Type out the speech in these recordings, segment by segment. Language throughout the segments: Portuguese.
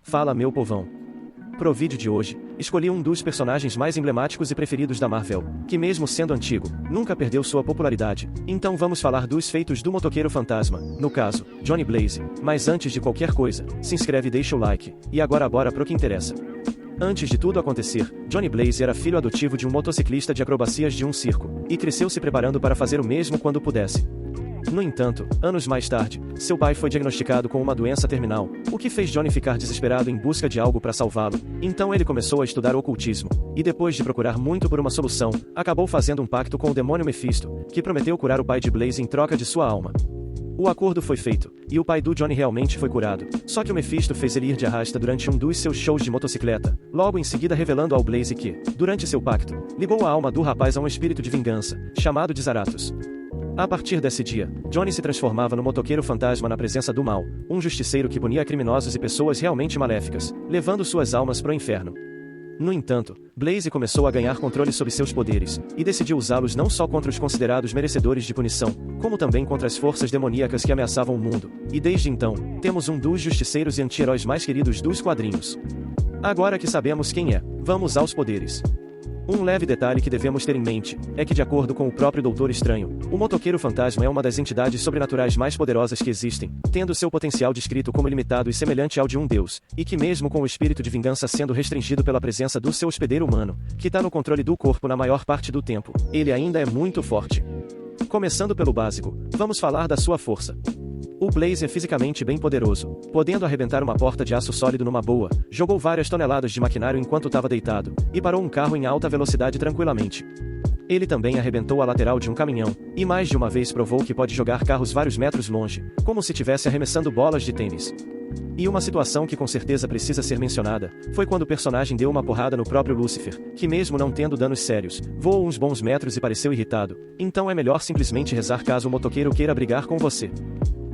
Fala meu povão. Pro vídeo de hoje, escolhi um dos personagens mais emblemáticos e preferidos da Marvel, que mesmo sendo antigo, nunca perdeu sua popularidade. Então vamos falar dos feitos do motoqueiro fantasma, no caso, Johnny Blaze. Mas antes de qualquer coisa, se inscreve e deixa o like. E agora bora pro que interessa. Antes de tudo acontecer, Johnny Blaze era filho adotivo de um motociclista de acrobacias de um circo, e cresceu se preparando para fazer o mesmo quando pudesse. No entanto, anos mais tarde, seu pai foi diagnosticado com uma doença terminal, o que fez Johnny ficar desesperado em busca de algo para salvá-lo. Então ele começou a estudar ocultismo, e depois de procurar muito por uma solução, acabou fazendo um pacto com o demônio Mephisto, que prometeu curar o pai de Blaze em troca de sua alma. O acordo foi feito, e o pai do Johnny realmente foi curado, só que o Mephisto fez ele ir de arrasta durante um dos seus shows de motocicleta, logo em seguida revelando ao Blaze que, durante seu pacto, ligou a alma do rapaz a um espírito de vingança, chamado de Zarathos. A partir desse dia, Johnny se transformava no motoqueiro fantasma na presença do mal, um justiceiro que punia criminosos e pessoas realmente maléficas, levando suas almas para o inferno. No entanto, Blaze começou a ganhar controle sobre seus poderes, e decidiu usá-los não só contra os considerados merecedores de punição, como também contra as forças demoníacas que ameaçavam o mundo. E desde então, temos um dos justiceiros e anti-heróis mais queridos dos quadrinhos. Agora que sabemos quem é, vamos aos poderes. Um leve detalhe que devemos ter em mente é que, de acordo com o próprio Doutor Estranho, o motoqueiro fantasma é uma das entidades sobrenaturais mais poderosas que existem, tendo seu potencial descrito como ilimitado e semelhante ao de um deus, e que mesmo com o espírito de vingança sendo restringido pela presença do seu hospedeiro humano, que está no controle do corpo na maior parte do tempo, ele ainda é muito forte. Começando pelo básico, vamos falar da sua força. O Blaze é fisicamente bem poderoso, podendo arrebentar uma porta de aço sólido numa boa, jogou várias toneladas de maquinário enquanto estava deitado, e parou um carro em alta velocidade tranquilamente. Ele também arrebentou a lateral de um caminhão, e mais de uma vez provou que pode jogar carros vários metros longe, como se estivesse arremessando bolas de tênis. E uma situação que com certeza precisa ser mencionada, foi quando o personagem deu uma porrada no próprio Lucifer, que mesmo não tendo danos sérios, voou uns bons metros e pareceu irritado, então é melhor simplesmente rezar caso o motoqueiro queira brigar com você.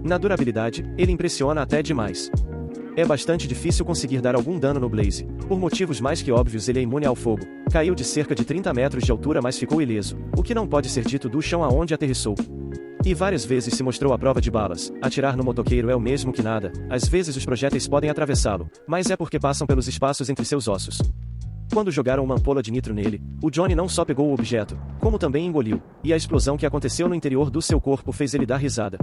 Na durabilidade, ele impressiona até demais. É bastante difícil conseguir dar algum dano no Blaze, por motivos mais que óbvios ele é imune ao fogo, caiu de cerca de 30 metros de altura mas ficou ileso, o que não pode ser dito do chão aonde aterrissou. E várias vezes se mostrou à prova de balas, atirar no motoqueiro é o mesmo que nada, às vezes os projéteis podem atravessá-lo, mas é porque passam pelos espaços entre seus ossos. Quando jogaram uma ampola de nitro nele, o Johnny não só pegou o objeto, como também engoliu, e a explosão que aconteceu no interior do seu corpo fez ele dar risada.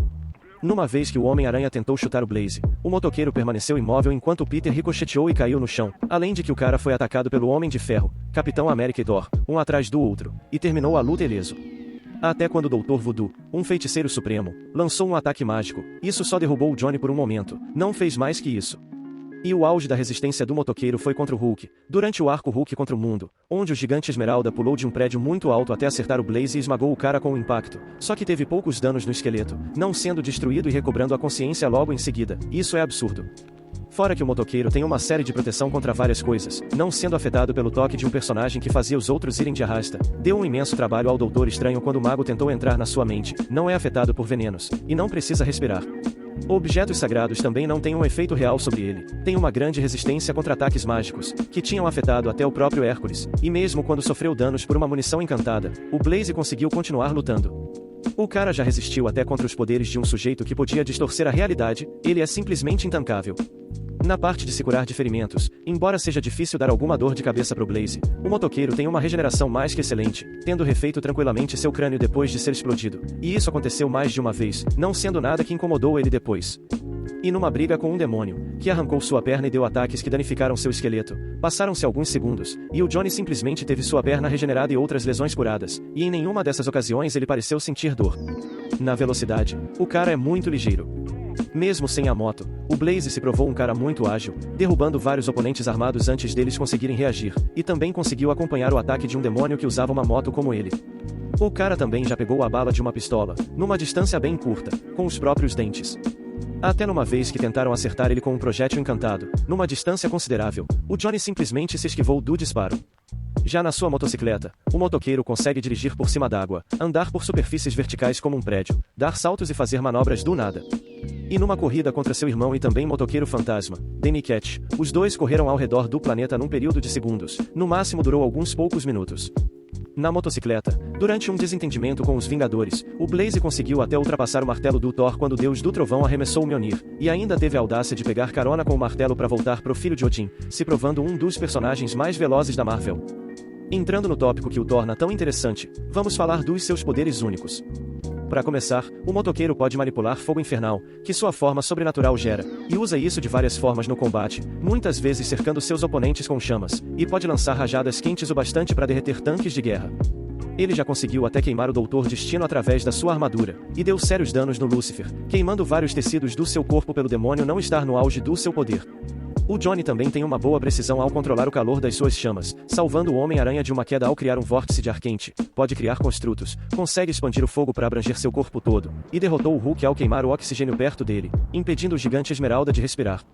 Numa vez que o Homem-Aranha tentou chutar o Blaze, o motoqueiro permaneceu imóvel enquanto Peter ricocheteou e caiu no chão, além de que o cara foi atacado pelo Homem de Ferro, Capitão América e Thor, um atrás do outro, e terminou a luta ileso. Até quando o Dr. Voodoo, um feiticeiro supremo, lançou um ataque mágico, isso só derrubou o Johnny por um momento, não fez mais que isso. E o auge da resistência do motoqueiro foi contra o Hulk, durante o arco Hulk contra o Mundo, onde o gigante Esmeralda pulou de um prédio muito alto até acertar o Blaze e esmagou o cara com o impacto, só que teve poucos danos no esqueleto, não sendo destruído e recobrando a consciência logo em seguida. Isso é absurdo. Fora que o motoqueiro tem uma série de proteção contra várias coisas, não sendo afetado pelo toque de um personagem que fazia os outros irem de arrasta, deu um imenso trabalho ao Doutor Estranho quando o mago tentou entrar na sua mente, não é afetado por venenos, e não precisa respirar. Objetos sagrados também não têm um efeito real sobre ele, tem uma grande resistência contra ataques mágicos, que tinham afetado até o próprio Hércules, e mesmo quando sofreu danos por uma munição encantada, o Blaze conseguiu continuar lutando. O cara já resistiu até contra os poderes de um sujeito que podia distorcer a realidade, ele é simplesmente intancável. Na parte de se curar de ferimentos, embora seja difícil dar alguma dor de cabeça pro Blaze, o motoqueiro tem uma regeneração mais que excelente, tendo refeito tranquilamente seu crânio depois de ser explodido, e isso aconteceu mais de uma vez, não sendo nada que incomodou ele depois. E numa briga com um demônio, que arrancou sua perna e deu ataques que danificaram seu esqueleto, passaram-se alguns segundos, e o Johnny simplesmente teve sua perna regenerada e outras lesões curadas, e em nenhuma dessas ocasiões ele pareceu sentir dor. Na velocidade, o cara é muito ligeiro. Mesmo sem a moto, o Blaze se provou um cara muito ágil, derrubando vários oponentes armados antes deles conseguirem reagir, e também conseguiu acompanhar o ataque de um demônio que usava uma moto como ele. O cara também já pegou a bala de uma pistola, numa distância bem curta, com os próprios dentes. Até numa vez que tentaram acertar ele com um projétil encantado, numa distância considerável, o Johnny simplesmente se esquivou do disparo. Já na sua motocicleta, o motoqueiro consegue dirigir por cima d'água, andar por superfícies verticais como um prédio, dar saltos e fazer manobras do nada. E numa corrida contra seu irmão e também motoqueiro fantasma, Danny Ketch, os dois correram ao redor do planeta num período de segundos, no máximo durou alguns poucos minutos. Na motocicleta, durante um desentendimento com os Vingadores, o Blaze conseguiu até ultrapassar o martelo do Thor quando o Deus do Trovão arremessou o Mjolnir, e ainda teve a audácia de pegar carona com o martelo para voltar pro filho de Odin, se provando um dos personagens mais velozes da Marvel. Entrando no tópico que o torna tão interessante, vamos falar dos seus poderes únicos. Para começar, o motoqueiro pode manipular fogo infernal, que sua forma sobrenatural gera, e usa isso de várias formas no combate, muitas vezes cercando seus oponentes com chamas, e pode lançar rajadas quentes o bastante para derreter tanques de guerra. Ele já conseguiu até queimar o Doutor Destino através da sua armadura, e deu sérios danos no Lúcifer, queimando vários tecidos do seu corpo pelo demônio não estar no auge do seu poder. O Johnny também tem uma boa precisão ao controlar o calor das suas chamas, salvando o Homem-Aranha de uma queda ao criar um vórtice de ar quente, pode criar construtos, consegue expandir o fogo para abranger seu corpo todo, e derrotou o Hulk ao queimar o oxigênio perto dele, impedindo o gigante Esmeralda de respirar.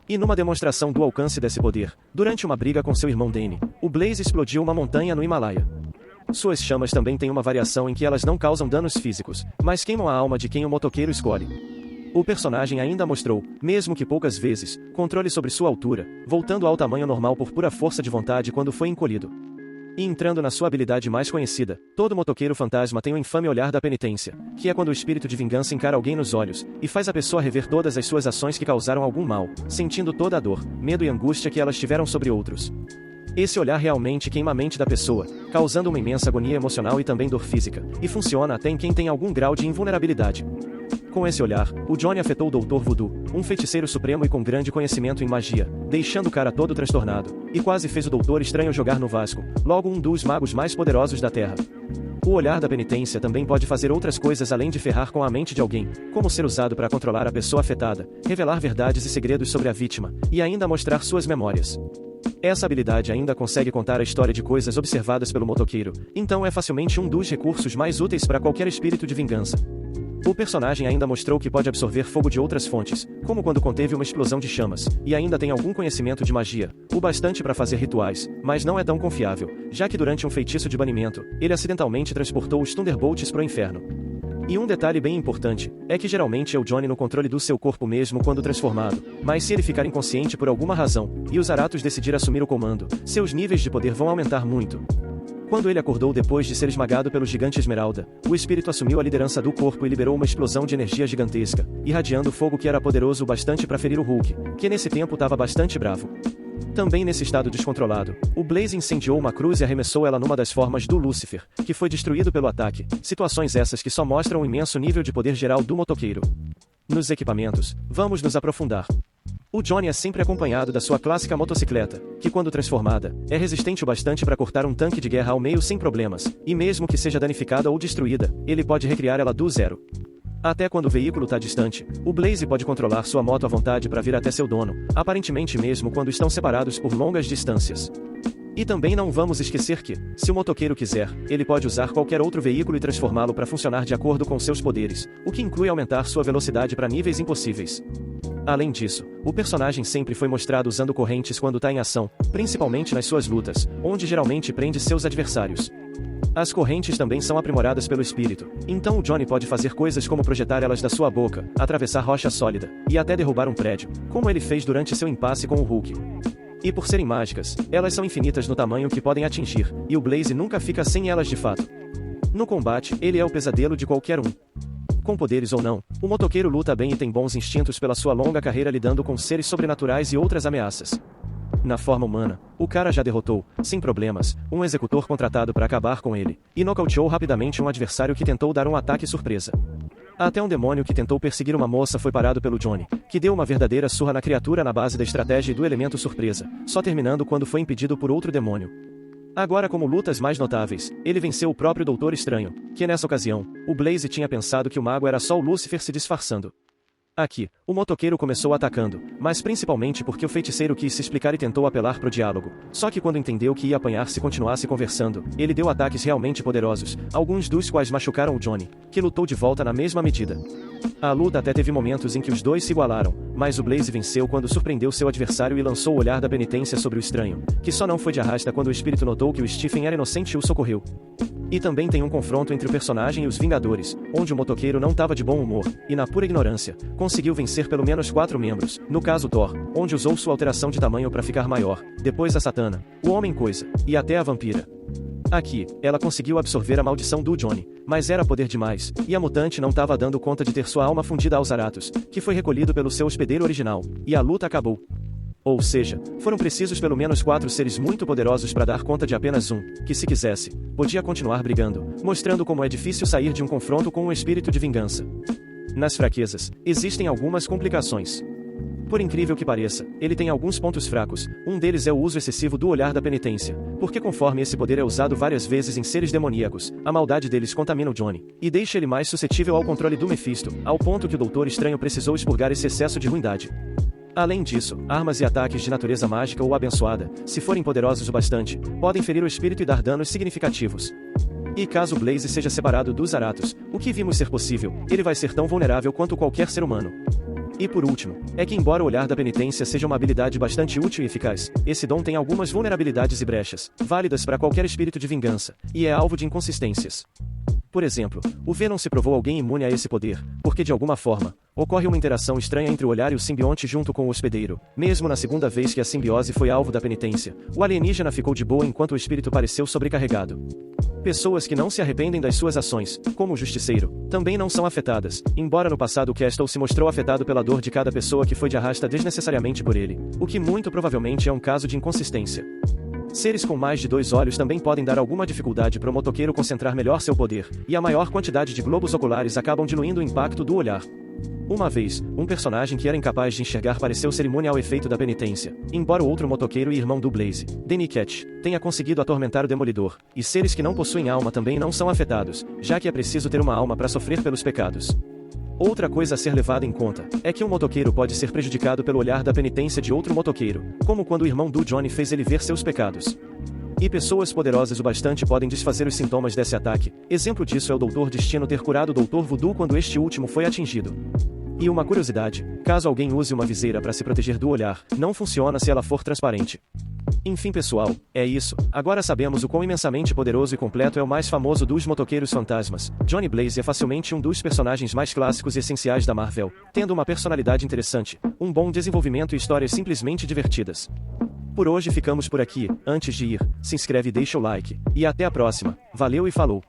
E numa demonstração do alcance desse poder, durante uma briga com seu irmão Danny, o Blaze explodiu uma montanha no Himalaia. Suas chamas também têm uma variação em que elas não causam danos físicos, mas queimam a alma de quem o motoqueiro escolhe. O personagem ainda mostrou, mesmo que poucas vezes, controle sobre sua altura, voltando ao tamanho normal por pura força de vontade quando foi encolhido. E entrando na sua habilidade mais conhecida, todo motoqueiro fantasma tem o infame olhar da penitência, que é quando o espírito de vingança encara alguém nos olhos, e faz a pessoa rever todas as suas ações que causaram algum mal, sentindo toda a dor, medo e angústia que elas tiveram sobre outros. Esse olhar realmente queima a mente da pessoa, causando uma imensa agonia emocional e também dor física, e funciona até em quem tem algum grau de invulnerabilidade. Com esse olhar, o Johnny afetou o Dr. Voodoo, um feiticeiro supremo e com grande conhecimento em magia, deixando o cara todo transtornado, e quase fez o Doutor Estranho jogar no Vasco, logo um dos magos mais poderosos da Terra. O olhar da penitência também pode fazer outras coisas além de ferrar com a mente de alguém, como ser usado para controlar a pessoa afetada, revelar verdades e segredos sobre a vítima, e ainda mostrar suas memórias. Essa habilidade ainda consegue contar a história de coisas observadas pelo motoqueiro, então é facilmente um dos recursos mais úteis para qualquer espírito de vingança. O personagem ainda mostrou que pode absorver fogo de outras fontes, como quando conteve uma explosão de chamas, e ainda tem algum conhecimento de magia, o bastante para fazer rituais, mas não é tão confiável, já que durante um feitiço de banimento, ele acidentalmente transportou os Thunderbolts pro inferno. E um detalhe bem importante, é que geralmente é o Johnny no controle do seu corpo mesmo quando transformado, mas se ele ficar inconsciente por alguma razão, e os Aratos decidir assumir o comando, seus níveis de poder vão aumentar muito. Quando ele acordou depois de ser esmagado pelo gigante Esmeralda, o espírito assumiu a liderança do corpo e liberou uma explosão de energia gigantesca, irradiando fogo que era poderoso o bastante para ferir o Hulk, que nesse tempo estava bastante bravo. Também nesse estado descontrolado, o Blaze incendiou uma cruz e arremessou ela numa das formas do Lúcifer, que foi destruído pelo ataque, situações essas que só mostram o imenso nível de poder geral do motoqueiro. Nos equipamentos, vamos nos aprofundar. O Johnny é sempre acompanhado da sua clássica motocicleta, que quando transformada, é resistente o bastante para cortar um tanque de guerra ao meio sem problemas, e mesmo que seja danificada ou destruída, ele pode recriar ela do zero. Até quando o veículo está distante, o Blaze pode controlar sua moto à vontade para vir até seu dono, aparentemente mesmo quando estão separados por longas distâncias. E também não vamos esquecer que, se o motoqueiro quiser, ele pode usar qualquer outro veículo e transformá-lo para funcionar de acordo com seus poderes, o que inclui aumentar sua velocidade para níveis impossíveis. Além disso, o personagem sempre foi mostrado usando correntes quando está em ação, principalmente nas suas lutas, onde geralmente prende seus adversários. As correntes também são aprimoradas pelo espírito, então o Johnny pode fazer coisas como projetar elas da sua boca, atravessar rocha sólida, e até derrubar um prédio, como ele fez durante seu impasse com o Hulk. E por serem mágicas, elas são infinitas no tamanho que podem atingir, e o Blaze nunca fica sem elas de fato. No combate, ele é o pesadelo de qualquer um. Com poderes ou não, o motoqueiro luta bem e tem bons instintos pela sua longa carreira lidando com seres sobrenaturais e outras ameaças. Na forma humana, o cara já derrotou, sem problemas, um executor contratado para acabar com ele, e nocauteou rapidamente um adversário que tentou dar um ataque surpresa. Até um demônio que tentou perseguir uma moça foi parado pelo Johnny, que deu uma verdadeira surra na criatura na base da estratégia e do elemento surpresa, só terminando quando foi impedido por outro demônio. Agora, como lutas mais notáveis, ele venceu o próprio Doutor Estranho, que nessa ocasião, o Blaze tinha pensado que o mago era só o Lúcifer se disfarçando. Aqui, o motoqueiro começou atacando, mas principalmente porque o feiticeiro quis se explicar e tentou apelar pro diálogo. Só que quando entendeu que ia apanhar se continuasse conversando, ele deu ataques realmente poderosos, alguns dos quais machucaram o Johnny, que lutou de volta na mesma medida. A luta até teve momentos em que os dois se igualaram, mas o Blaze venceu quando surpreendeu seu adversário e lançou o olhar da penitência sobre o estranho, que só não foi de arrasta quando o espírito notou que o Stephen era inocente e o socorreu. E também tem um confronto entre o personagem e os Vingadores, onde o motoqueiro não estava de bom humor, e na pura ignorância, conseguiu vencer pelo menos 4 membros, no caso Thor, onde usou sua alteração de tamanho para ficar maior, depois a Satana, o Homem-Coisa, e até a Vampira. Aqui, ela conseguiu absorver a maldição do Johnny, mas era poder demais, e a mutante não estava dando conta de ter sua alma fundida aos Zarathos, que foi recolhido pelo seu hospedeiro original, e a luta acabou. Ou seja, foram precisos pelo menos 4 seres muito poderosos para dar conta de apenas um, que se quisesse, podia continuar brigando, mostrando como é difícil sair de um confronto com um espírito de vingança. Nas fraquezas, existem algumas complicações. Por incrível que pareça, ele tem alguns pontos fracos, um deles é o uso excessivo do olhar da penitência, porque conforme esse poder é usado várias vezes em seres demoníacos, a maldade deles contamina o Johnny, e deixa ele mais suscetível ao controle do Mephisto, ao ponto que o Doutor Estranho precisou expurgar esse excesso de ruindade. Além disso, armas e ataques de natureza mágica ou abençoada, se forem poderosos o bastante, podem ferir o espírito e dar danos significativos. E caso Blaze seja separado dos Zarathos, o que vimos ser possível, ele vai ser tão vulnerável quanto qualquer ser humano. E por último, é que embora o olhar da penitência seja uma habilidade bastante útil e eficaz, esse dom tem algumas vulnerabilidades e brechas, válidas para qualquer espírito de vingança, e é alvo de inconsistências. Por exemplo, o Venom se provou alguém imune a esse poder, porque de alguma forma, ocorre uma interação estranha entre o olhar e o simbionte junto com o hospedeiro. Mesmo na segunda vez que a simbiose foi alvo da penitência, o alienígena ficou de boa enquanto o espírito pareceu sobrecarregado. Pessoas que não se arrependem das suas ações, como o Justiceiro, também não são afetadas, embora no passado Castle se mostrou afetado pela dor de cada pessoa que foi de arrasta desnecessariamente por ele, o que muito provavelmente é um caso de inconsistência. Seres com mais de 2 olhos também podem dar alguma dificuldade para o motoqueiro concentrar melhor seu poder, e a maior quantidade de globos oculares acabam diluindo o impacto do olhar. Uma vez, um personagem que era incapaz de enxergar pareceu ser imune ao efeito da penitência, embora o outro motoqueiro e irmão do Blaze, Danny Ketch, tenha conseguido atormentar o Demolidor, e seres que não possuem alma também não são afetados, já que é preciso ter uma alma para sofrer pelos pecados. Outra coisa a ser levada em conta é que um motoqueiro pode ser prejudicado pelo olhar da penitência de outro motoqueiro, como quando o irmão do Johnny fez ele ver seus pecados. E pessoas poderosas o bastante podem desfazer os sintomas desse ataque. Exemplo disso é o Doutor Destino ter curado o Doutor Voodoo quando este último foi atingido. E uma curiosidade, caso alguém use uma viseira para se proteger do olhar, não funciona se ela for transparente. Enfim pessoal, é isso, agora sabemos o quão imensamente poderoso e completo é o mais famoso dos motoqueiros fantasmas. Johnny Blaze é facilmente um dos personagens mais clássicos e essenciais da Marvel, tendo uma personalidade interessante, um bom desenvolvimento e histórias simplesmente divertidas. Por hoje ficamos por aqui, antes de ir, se inscreve e deixa o like, e até a próxima, valeu e falou!